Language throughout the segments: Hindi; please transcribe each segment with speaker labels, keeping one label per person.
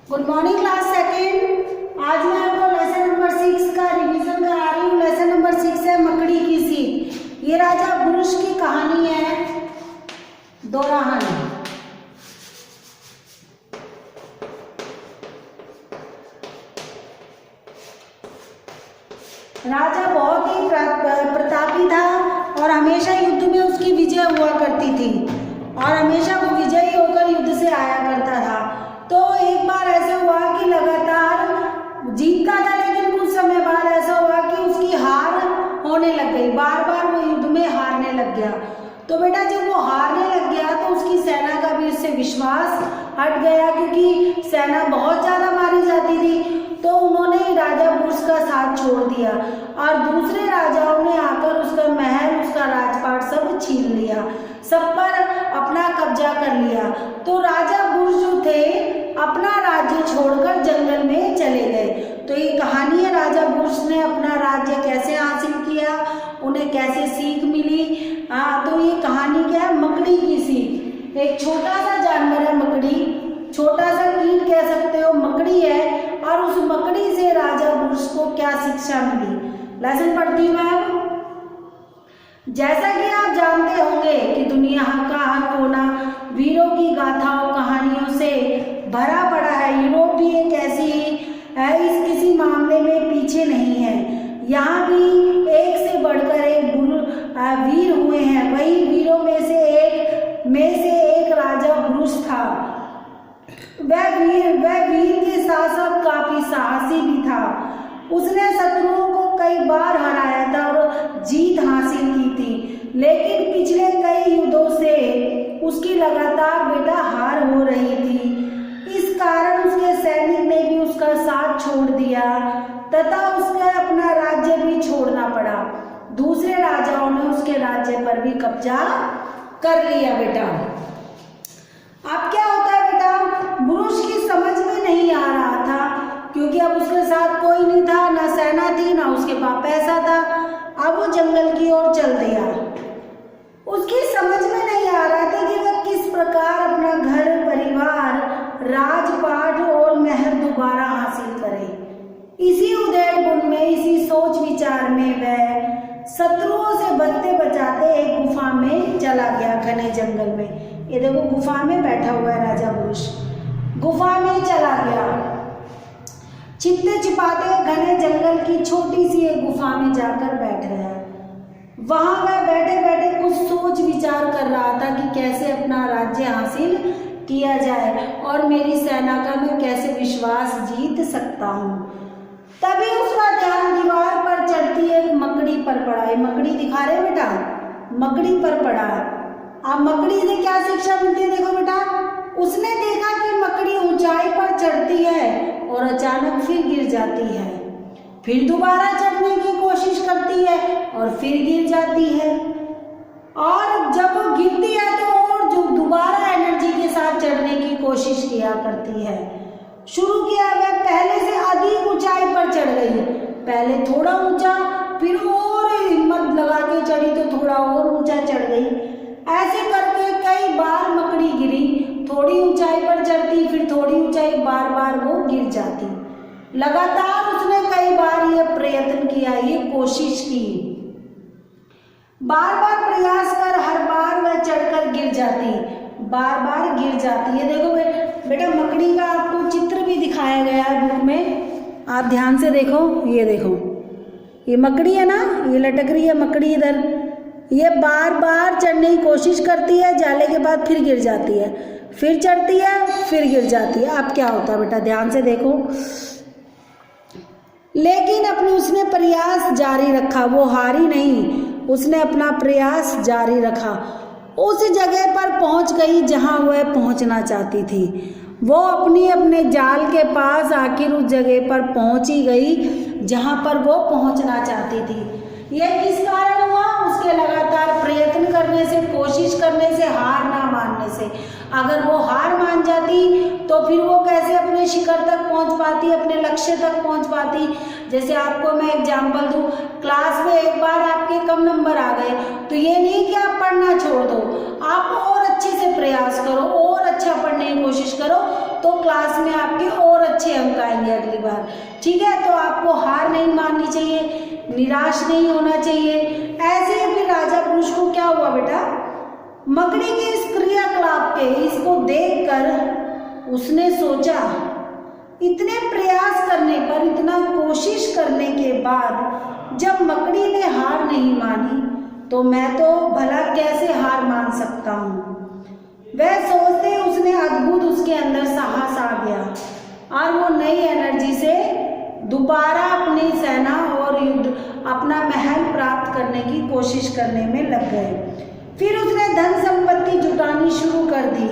Speaker 1: Good morning class second. आज मैं आपको लेसन नंबर 6 का रिवीजन करा रही हूँ। लेसन नंबर 6 है मकड़ी की सीख। ये राजा बुरुष की कहानी है, दोराहन। राजा बहुत ही प्रतापी था और हमेशा युद्ध में उसकी विजय हुआ करती थी और हमेशा वो विजयी होकर युद्ध से आया करता था। तो एक बार ऐसा हुआ कि लगातार जीतता था, लेकिन कुछ समय बाद ऐसा हुआ कि उसकी हार होने लग गई। बार बार वो युद्ध में हारने लग गया। तो बेटा जब वो हारने लग गया तो उसकी सेना का भी उससे विश्वास हट गया, क्योंकि सेना बहुत ज़्यादा मारी जाती थी। तो उन्होंने राजा बुरुष का साथ छोड़ दिया और दूसरे राजाओं ने आकर उसका महल, उसका राजपाट सब छीन लिया, सब पर अपना कब्जा कर लिया। तो राजा बुरुष जो थे अपना राज्य छोड़कर जंगल में चले गए। तो ये कहानी है राजा बुरुष ने अपना राज्य कैसे हासिल किया, उन्हें कैसे सीख मिली। तो ये कहानी क्या है? मकड़ी की सीख। एक छोटा सा जानवर है मकड़ी, छोटा सा कीट कह सकते हो, मकड़ी है। और उस मकड़ी से राजा बुरुष को क्या शिक्षा मिली, लेसन पढ़ती हूँ मैं। जैसा कि आप जानते होंगे कि दुनिया का हर कोना वीरों की गाथाओं कहानियों से भरा पड़ा है। यूरोप भी एक ऐसी है, इस किसी मामले में पीछे नहीं है। यहाँ भी एक से बढ़कर एक वीर हुए हैं। वही वीरों में से एक राजा बुरुष था। वह वीर के साथ साथ काफी साहसी भी था। उसने शत्रुओं को कई बार हराया था और जीत हासिल की थी, लेकिन पिछले कई युद्धों से उसकी लगातार बेटा हार हो रही थी। इस कारण उसके सैनिक ने भी उसका साथ छोड़ दिया तथा उसका अपना राज्य भी छोड़ना पड़ा। दूसरे राजाओं ने उसके राज्य पर भी कब्जा कर लिया। बेटा अब क्या होता है बेटा, बुरुष की समझ में नहीं आ रहा था, क्योंकि अब उसके साथ कोई नहीं था, ना सेना थी, ना उसके पास पैसा था। अब वो जंगल की ओर चल दिया। उसकी समझ में नहीं आ रहा था कि वह किस प्रकार अपना घर परिवार, राजपाट और महल दोबारा हासिल करे। इसी उधेड़ बुन में, इसी सोच विचार में वह शत्रुओं से बचते बचाते एक गुफा में चला गया, घने जंगल में। ये देखो गुफा में बैठा हुआ है राजा बुरुष, गुफा में चला गया। छिपते छिपाते घने जंगल की छोटी सी एक गुफा में जाकर बैठ गया। वहां वह बैठे बैठे कुछ सोच विचार कर रहा था कि कैसे अपना राज्य हासिल किया जाए और मेरी सेना का मैं कैसे विश्वास जीत सकता हूँ। तभी उसका ध्यान दीवार पर चढ़ती एक मकड़ी पर पड़ा। है मकड़ी दिखा रहे बेटा, मकड़ी पर पड़ा। अब मकड़ी से क्या शिक्षा मिलती है देखो बेटा। उसने देखा कि मकड़ी ऊंचाई पर चढ़ती है और अचानक फिर गिर जाती है, फिर दोबारा चढ़ने की कोशिश करती है और फिर गिर जाती है। और जब वो गिरती है तो और जो दोबारा एनर्जी के साथ चढ़ने की कोशिश किया करती है। शुरू किया, वह पहले से अधिक ऊंचाई पर चढ़ गई। पहले थोड़ा ऊंचा, फिर और हिम्मत लगा के चढ़ी तो थोड़ा और ऊंचा चढ़ गई। ऐसे करके कई बार मकड़ी गिरी, थोड़ी ऊंचाई पर चढ़ती, फिर थोड़ी ऊंचाई, बार बार वो गिर जाती। लगातार उसने कई बार ये प्रयत्न किया, ये कोशिश की, बार बार प्रयास कर हर बार वह चढ़कर गिर जाती, बार बार गिर जाती। ये देखो बेटा मकड़ी का आपको चित्र भी दिखाया गया है बुक में, आप ध्यान से देखो। ये देखो ये मकड़ी है ना, ये लटक रही है मकड़ी इधर। ये बार बार चढ़ने की कोशिश करती है, जाले के बाद फिर गिर जाती है, फिर चढ़ती है, फिर गिर जाती है। अब क्या होता है बेटा, ध्यान से देखो। लेकिन अपने उसने प्रयास जारी रखा, वो हारी नहीं, उसने अपना प्रयास जारी रखा। उस जगह पर पहुंच गई जहां वह पहुंचना चाहती थी। वो अपने जाल के पास आखिर उस जगह पर पहुंच ही गई जहां पर वो पहुंचना चाहती थी। यह किस कारण हुआ? उसके लगातार प्रयत्न करने से, कोशिश करने से, हार ना मानने से। अगर वो हार मान जाती तो फिर वो कैसे अपने शिखर तक पहुंच पाती, अपने लक्ष्य तक पहुंच पाती। जैसे आपको मैं एग्जांपल दूं, क्लास में एक बार आपके कम नंबर आ गए तो ये नहीं कि आप पढ़ना छोड़ दो, आप और अच्छे से प्रयास करो और अच्छा पढ़ने की कोशिश करो, तो क्लास में आपके और अच्छे अंक आएंगे अगली बार। ठीक है, तो आपको हार नहीं माननी चाहिए, निराश नहीं होना चाहिए। ऐसे ही फिर राजा पुरुष को क्या हुआ बेटा, मकड़ी के इस क्रियाकलाप के इसको देखकर उसने सोचा, इतने प्रयास करने पर, इतना कोशिश करने के बाद जब मकड़ी ने हार नहीं मानी तो मैं तो भला कैसे हार मान सकता हूँ। वह सोचते उसने अद्भुत उसके अंदर साहस आ गया और वो नई एनर्जी से दोबारा अपनी सेना और युद्ध अपना महल प्राप्त करने की कोशिश करने में लग गए। फिर उसने धन संपत्ति जुटानी शुरू कर दी।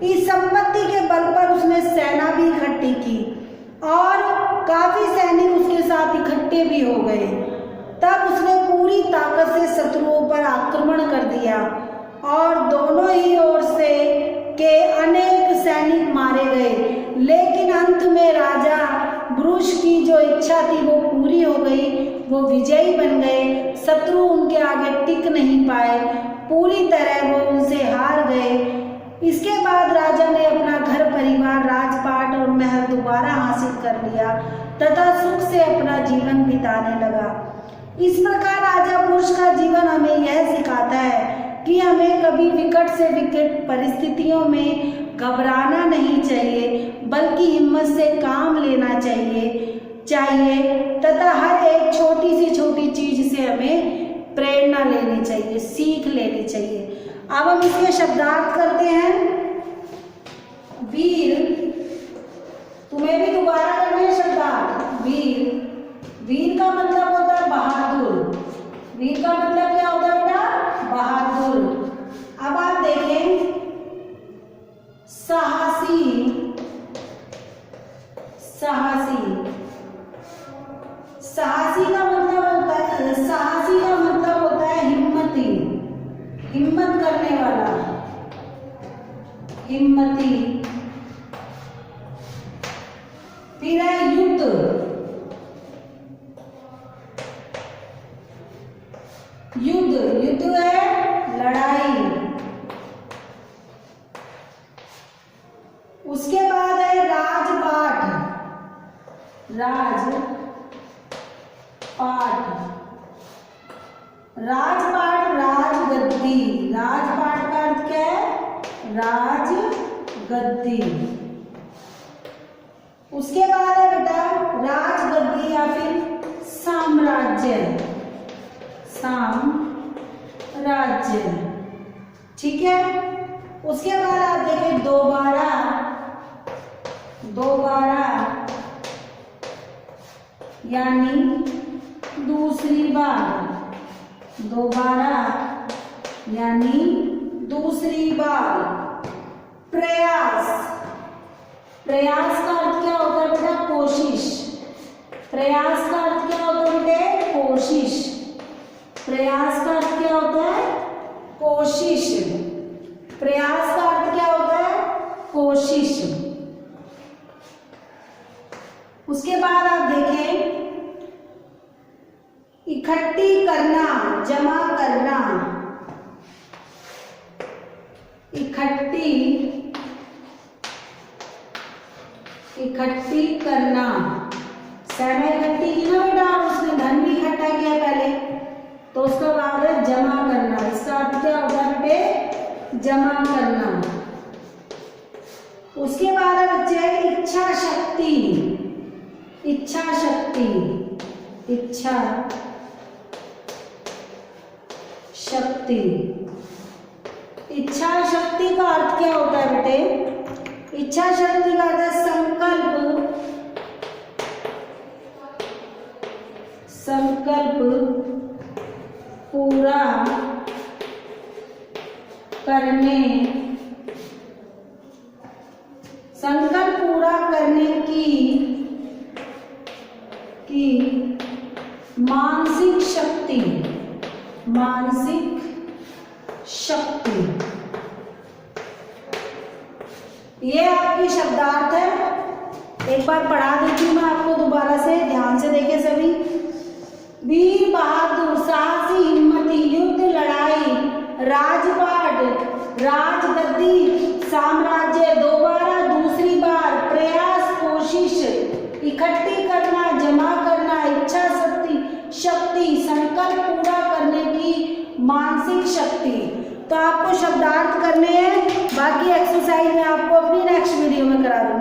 Speaker 1: इस संपत्ति के बल पर उसने सेना भी इकट्ठी की और काफी सैनिक उसके साथ इकट्ठे भी हो गए। तब उसने पूरी ताकत से शत्रुओं पर आक्रमण कर दिया और दोनों ही ओर से के अनेक सैनिक मारे गए। लेकिन अंत में राजा पुरुष की जो इच्छा थी वो पूरी हो गई, वो विजयी बन गए। शत्रु उनके आगे टिक नहीं पाए, पूरी तरह वो उनसे हार गए। इसके बाद राजा ने अपना घर परिवार, राजपाट और महल दोबारा हासिल कर लिया तथा सुख से अपना जीवन बिताने लगा। इस प्रकार राजा पुरुष का जीवन हमें यह सिखाता है कि हमें कभी विकट से विकट परिस्थितियों में घबराना नहीं चाहिए, बल्कि हिम्मत से काम लेना चाहिए तथा हर एक छोटी सी छोटी चीज से हमें प्रेरणा लेनी चाहिए, सीख लेनी चाहिए। अब हम इसके शब्दार्थ करते हैं। वीर, तुम्हें भी दोबारा करने हैं शब्दार्थ। वीर, वीर का मतलब होता है बहादुर। वीर का मतलब क्या होता है बेटा, बहादुर। अब आप देखें, साहसी, साहसी, साहसी का मतलब होता है, साहसी का मतलब होता है हिम्मती, हिम्मत करने वाला, हिम्मती। फिर है युद्ध, युद्ध, युद्ध है लड़ाई। उसके बाद है राजपाट, राजपाट, राजपाट राजगद्दी। राजपाट का अर्थ क्या है, राजगद्दी। उसके बाद है बेटा राजगद्दी या फिर साम्राज्य, साम्राज्य। ठीक है, उसके बाद आप देखें दोबारा, दोबारा यानी दूसरी बार, दोबारा यानी दूसरी बार। प्रयास, प्रयास का अर्थ क्या होता है बेटा, कोशिश। प्रयास का अर्थ क्या होता है बेटे, कोशिश। प्रयास का अर्थ क्या होता है, कोशिश। प्रयास का अर्थ क्या होता है, कोशिश। उसके बाद आप देखें इकट्ठी करना, जमा करना, इकट्ठी, इकट्ठी करना। सेना इकट्ठी की ना बेटा, उसने धन भी इकट्ठा किया पहले, तो उसका बाद है जमा करना। इसका अर्थ क्या होता है बेटे, जमा करना। उसके बाद है बच्चे इच्छा शक्ति, इच्छा शक्ति, इच्छा शक्ति। इच्छा शक्ति का अर्थ क्या होता है बेटे, इच्छा शक्ति का अर्थ है संकल्प, संकल्प पूरा करने, संकल्प पूरा करने की मानसिक शक्ति, मानसिक शक्ति। ये आपकी शब्दार्थ है। एक बार पढ़ा देती हूँ मैं आपको दोबारा से, ध्यान से देखें सभी। वीर, बहादुर, साहसी, हिम्मती, युद्ध, लड़ाई, राजपाट, राजगद्दी, साम्राज्य, दोबारा, दूसरी बार, इकट्ठी करना, जमा करना, इच्छा शक्ति, संकल्प पूरा करने की मानसिक शक्ति। तो आपको शब्दार्थ करने हैं, बाकी एक्सरसाइज मैं आपको अपनी नेक्स्ट वीडियो में करा दूंगी।